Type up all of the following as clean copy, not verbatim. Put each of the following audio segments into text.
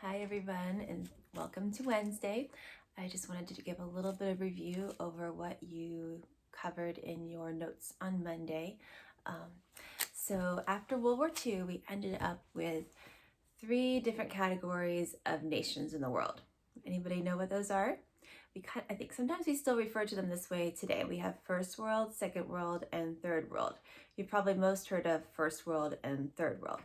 Hi everyone, and welcome to Wednesday. I just wanted to give a little bit of review over what you covered in your notes on Monday. So after World War II, we ended up with three different categories of nations in the world. Anybody know what those are? I think sometimes we still refer to them this way today. We have First World, Second World, and Third World. You've probably most heard of First World and Third World.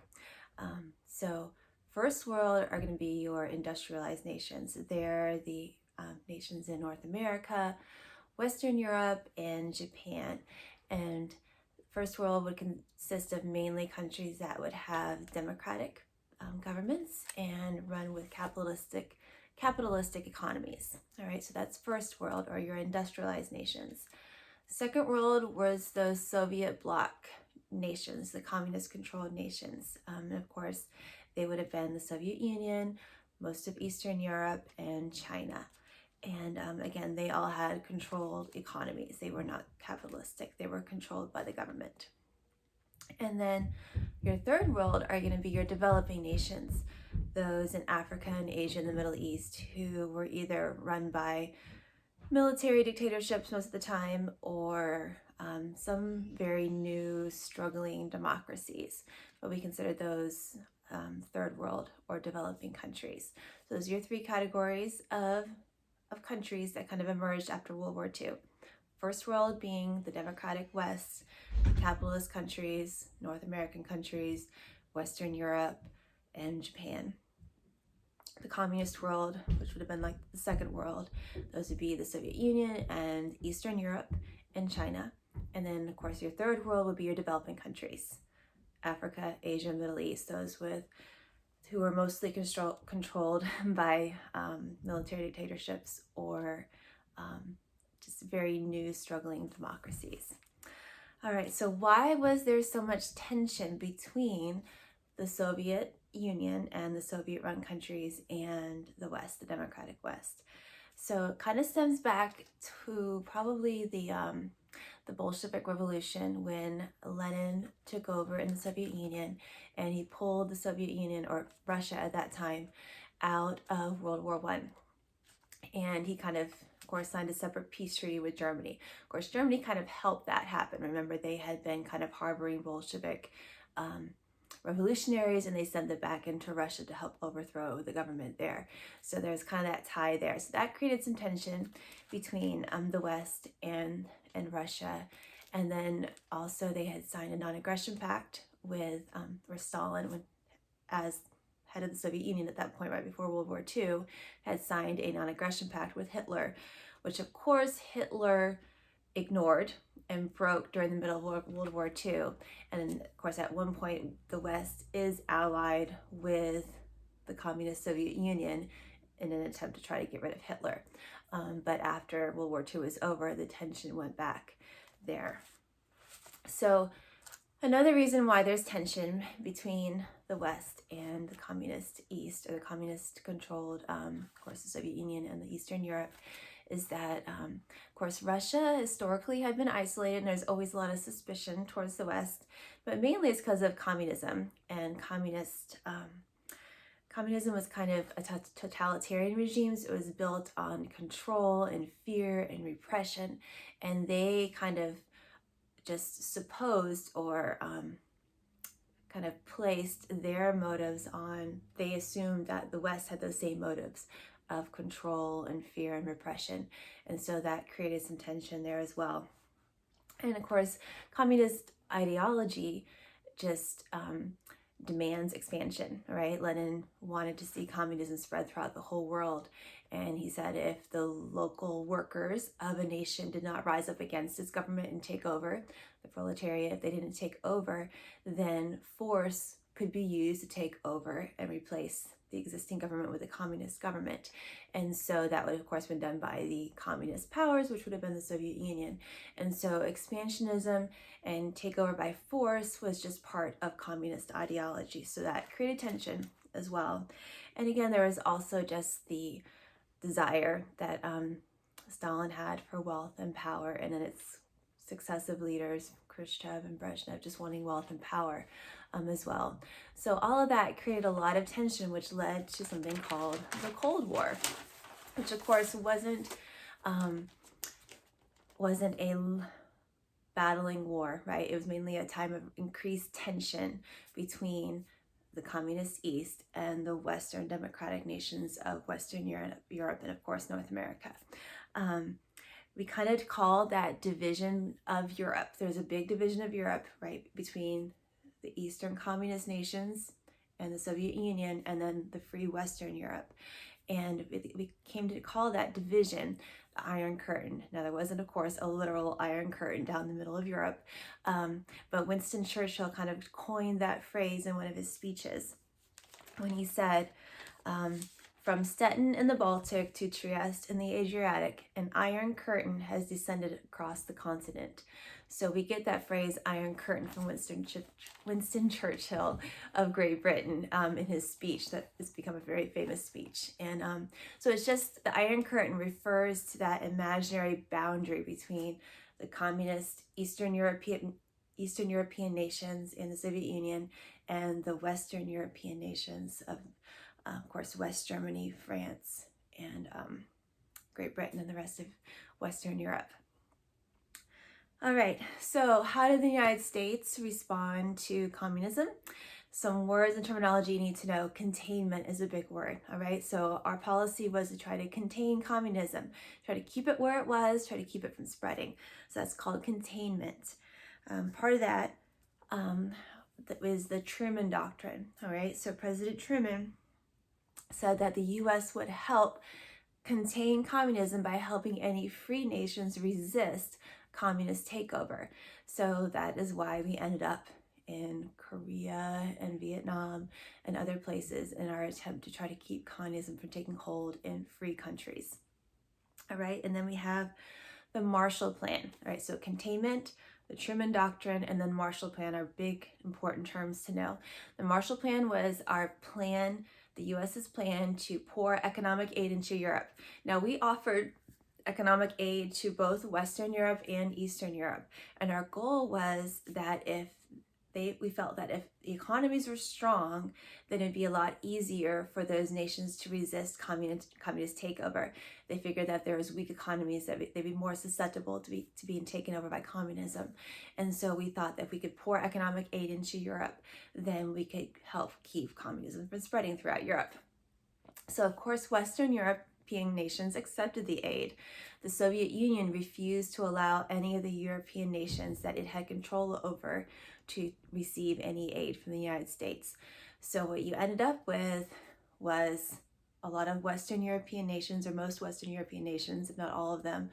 So First World are going to be your industrialized nations. They're the nations in North America, Western Europe, and Japan. And First World would consist of mainly countries that would have democratic governments and run with capitalistic economies. All right, so that's First World, or your industrialized nations. Second World was those Soviet bloc nations, the communist-controlled nations. And of course, they would have been the Soviet Union, most of Eastern Europe, and China. And again, they all had controlled economies. They were not capitalistic. They were controlled by the government. And then your third world are going to be your developing nations, those in Africa and Asia and the Middle East, who were either run by military dictatorships most of the time, or some very new struggling democracies, but we consider those third world or developing countries. So those are your three categories of countries that kind of emerged after World War II. First world being the democratic West, capitalist countries, North American countries, Western Europe, and Japan. The communist world, which would have been like the second world, those would be the Soviet Union and Eastern Europe and China. And then of course your third world would be your developing countries, Africa, Asia, Middle East, those who were mostly controlled by military dictatorships or just very new struggling democracies. All right, so why was there so much tension between the Soviet Union and the Soviet-run countries and the West, the democratic West? So it kind of stems back to probably the Bolshevik Revolution, when Lenin took over in the Soviet Union and he pulled the Soviet Union, or Russia at that time, out of World War I. And he kind of course, signed a separate peace treaty with Germany. Of course, Germany kind of helped that happen. Remember, they had been kind of harboring Bolshevik revolutionaries, and they sent them back into Russia to help overthrow the government there. So there's kind of that tie there. So that created some tension between the West and Russia. And then also they had signed a non-aggression pact with where Stalin, as head of the Soviet Union at that point, right before World War II, had signed a non-aggression pact with Hitler, which of course Hitler ignored and broke during the middle of World War II. And of course, at one point, the West is allied with the communist Soviet Union in an attempt to try to get rid of Hitler. But after World War II was over, the tension went back there. So another reason why there's tension between the West and the communist East, or the communist-controlled, of course, the Soviet Union and the Eastern Europe, is that, of course, Russia historically had been isolated, and there's always a lot of suspicion towards the West, but mainly it's because of communism. And communism was kind of a totalitarian regime. So it was built on control and fear and repression, and they kind of just supposed, or kind of placed their motives on, they assumed that the West had those same motives of control and fear and repression. And so that created some tension there as well. And of course, communist ideology just demands expansion, right? Lenin wanted to see communism spread throughout the whole world. And he said if the local workers of a nation did not rise up against its government and take over, the proletariat, if they didn't take over, then force could be used to take over and replace the existing government with a communist government. And so that would, of course, been done by the communist powers, which would have been the Soviet Union. And so expansionism and takeover by force was just part of communist ideology. So that created tension as well. And again, there was also just the desire that Stalin had for wealth and power, and then its successive leaders, Khrushchev and Brezhnev just wanting wealth and power as well. So all of that created a lot of tension, which led to something called the Cold War, which of course wasn't a battling war, right? It was mainly a time of increased tension between the communist East and the Western democratic nations of Western Europe and of course North America. We kind of call that division of Europe. There's a big division of Europe, right, between the Eastern communist nations and the Soviet Union, and then the free Western Europe. And we came to call that division the Iron Curtain. Now, there wasn't, of course, a literal Iron Curtain down the middle of Europe, but Winston Churchill kind of coined that phrase in one of his speeches when he said, from Stettin in the Baltic to Trieste in the Adriatic, an Iron Curtain has descended across the continent. So we get that phrase Iron Curtain from Winston Churchill of Great Britain in his speech that has become a very famous speech. And so it's just the Iron Curtain refers to that imaginary boundary between the communist Eastern European nations in the Soviet Union and the Western European nations of course, West Germany, France, and Great Britain and the rest of Western Europe. All right, so how did the United States respond to communism? Some words and terminology you need to know. Containment is a big word, all right? So our policy was to try to contain communism, try to keep it where it was, try to keep it from spreading. So that's called containment. Part of that was the Truman Doctrine, all right? So President Truman said that the U.S. would help contain communism by helping any free nations resist communist takeover. So that is why we ended up in Korea and Vietnam and other places in our attempt to try to keep communism from taking hold in free countries. All right, and then we have the Marshall Plan. All right, so containment, the Truman Doctrine, and then Marshall Plan are big, important terms to know. The Marshall Plan was our plan, the U.S.'s plan to pour economic aid into Europe. Now, we offered economic aid to both Western Europe and Eastern Europe. And our goal was that we felt that if the economies were strong, then it'd be a lot easier for those nations to resist communist takeover. They figured that there was weak economies, that they'd be more susceptible to being taken over by communism. And so we thought that if we could pour economic aid into Europe, then we could help keep communism from spreading throughout Europe. So of course, Western European nations accepted the aid. The Soviet Union refused to allow any of the European nations that it had control over to receive any aid from the United States. So what you ended up with was a lot of Western European nations, or most Western European nations, if not all of them,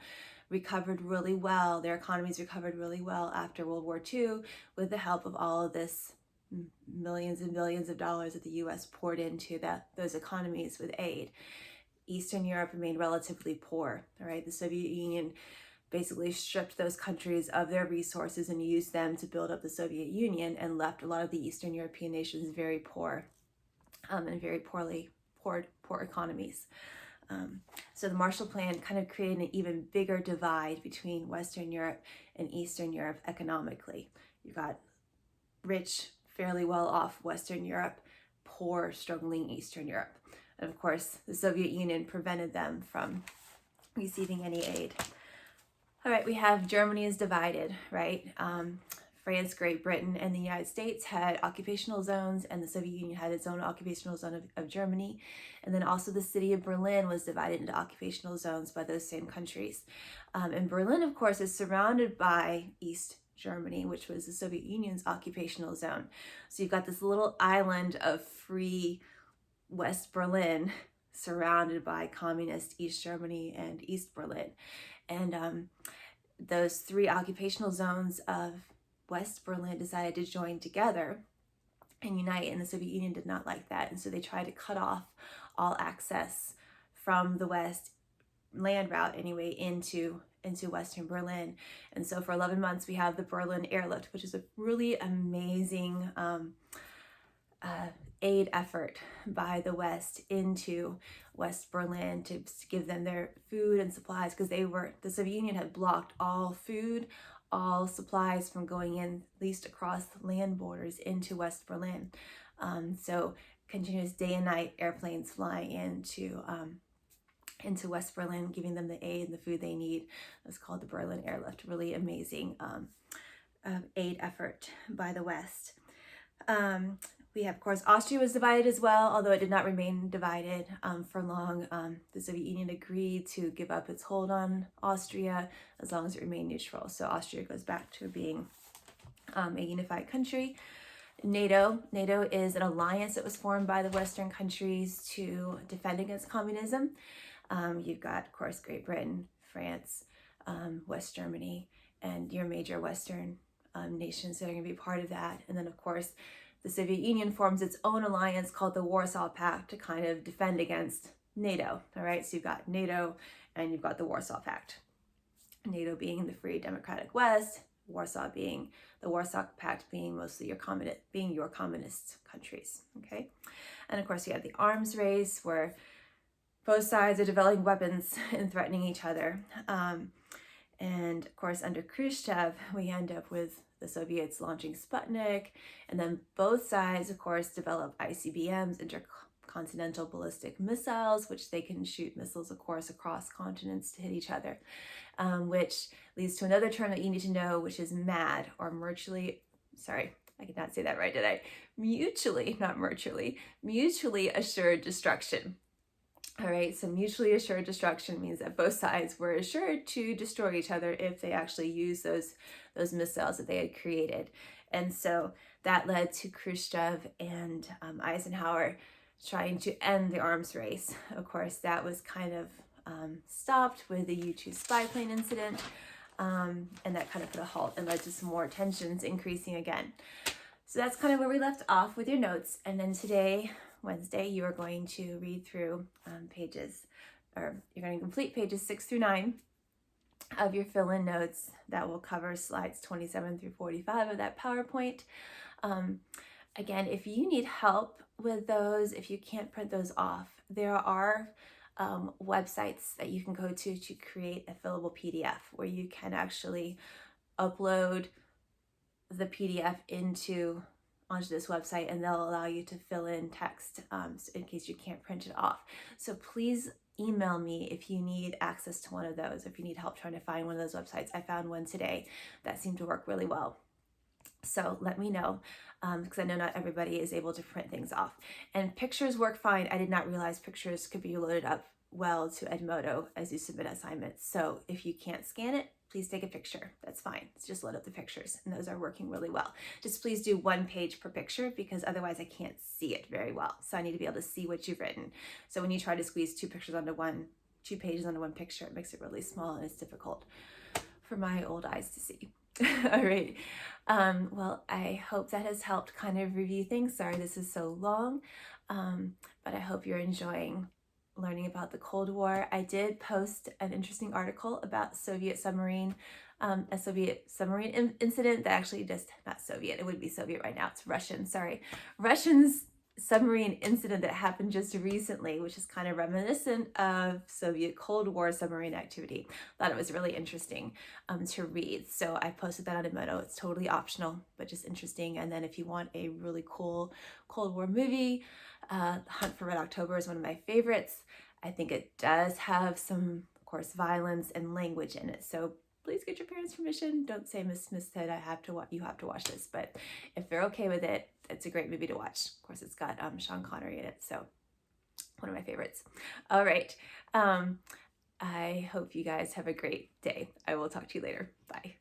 recovered really well. Their economies recovered really well after World War II with the help of all of this millions and billions of dollars that the U.S. poured into those economies with aid. Eastern Europe remained relatively poor, all right? The Soviet Union basically stripped those countries of their resources and used them to build up the Soviet Union, and left a lot of the Eastern European nations very poor and very poor economies. So the Marshall Plan kind of created an even bigger divide between Western Europe and Eastern Europe economically. You got rich, fairly well-off Western Europe, poor, struggling Eastern Europe. And of course, the Soviet Union prevented them from receiving any aid. All right, we have Germany is divided, right? France, Great Britain, and the United States had occupational zones, and the Soviet Union had its own occupational zone of Germany. And then also the city of Berlin was divided into occupational zones by those same countries. And Berlin, of course, is surrounded by East Germany, which was the Soviet Union's occupational zone. So you've got this little island of free West Berlin surrounded by communist East Germany and East Berlin. And those three occupational zones of West Berlin decided to join together and unite, and the Soviet Union did not like that. And so they tried to cut off all access from the West land route anyway into Western Berlin. And so for 11 months, we have the Berlin Airlift, which is a really amazing aid effort by the West into West Berlin to give them their food and supplies, because the Soviet Union had blocked all food, all supplies from going in, at least across land borders, into West Berlin. So continuous day and night airplanes flying into West Berlin, giving them the aid and the food they need. It's called the Berlin Airlift. Really amazing aid effort by the West. We have, of course, Austria was divided as well, although it did not remain divided for long. The Soviet Union agreed to give up its hold on Austria as long as it remained neutral. So Austria goes back to being a unified country. NATO is an alliance that was formed by the Western countries to defend against communism. You've got, of course, Great Britain, France, West Germany, and your major Western nations that are going to be part of that. And then, of course, the Soviet Union forms its own alliance called the Warsaw Pact to kind of defend against NATO. All right, so you've got NATO and you've got the Warsaw Pact. NATO being the free democratic West, Warsaw Pact being mostly your communist countries. Okay, and of course you have the arms race where both sides are developing weapons and threatening each other. And of course, under Khrushchev, we end up with the Soviets launching Sputnik, and then both sides, of course, develop ICBMs, intercontinental ballistic missiles, which they can shoot missiles, of course, across continents to hit each other, which leads to another term that you need to know, which is MAD, or mutually assured destruction. All right, so mutually assured destruction means that both sides were assured to destroy each other if they actually use those missiles that they had created. And so that led to Khrushchev and Eisenhower trying to end the arms race. Of course, that was kind of stopped with the U-2 spy plane incident, and that kind of put a halt and led to some more tensions increasing again. So that's kind of where we left off with your notes. And then today, Wednesday, you are going to read through you're going to complete pages 6 through 9 of your fill-in notes that will cover slides 27 through 45 of that PowerPoint. Again, if you need help with those, if you can't print those off, there are websites that you can go to create a fillable PDF where you can actually upload the PDF onto this website, and they'll allow you to fill in text in case you can't print it off. So please email me if you need access to one of those, if you need help trying to find one of those websites. I found one today that seemed to work really well. So let me know, because I know not everybody is able to print things off. And pictures work fine. I did not realize pictures could be loaded up well to Edmodo as you submit assignments. So if you can't scan it, please take a picture. That's fine. It's just load up the pictures, and those are working really well. Just please do 1 page per picture, because otherwise I can't see it very well. So I need to be able to see what you've written. So when you try to squeeze 2 pages onto one picture, it makes it really small, and it's difficult for my old eyes to see. All right. Well, I hope that has helped kind of review things. Sorry this is so long, but I hope you're enjoying learning about the Cold War. I did post an interesting article about a Soviet submarine incident that actually not Soviet, it would be Soviet right now, it's Russian submarine incident that happened just recently, which is kind of reminiscent of Soviet Cold War submarine activity. Thought it was really interesting to read. So I posted that on Edmodo. It's totally optional, but just interesting. And then if you want a really cool Cold War movie, Hunt for Red October is one of my favorites. I think it does have some, of course, violence and language in it. So please get your parents' permission. Don't say Miss Smith said you have to watch this. But if they're okay with it, it's a great movie to watch. Of course, it's got Sean Connery in it, so one of my favorites. All right. I hope you guys have a great day. I will talk to you later. Bye.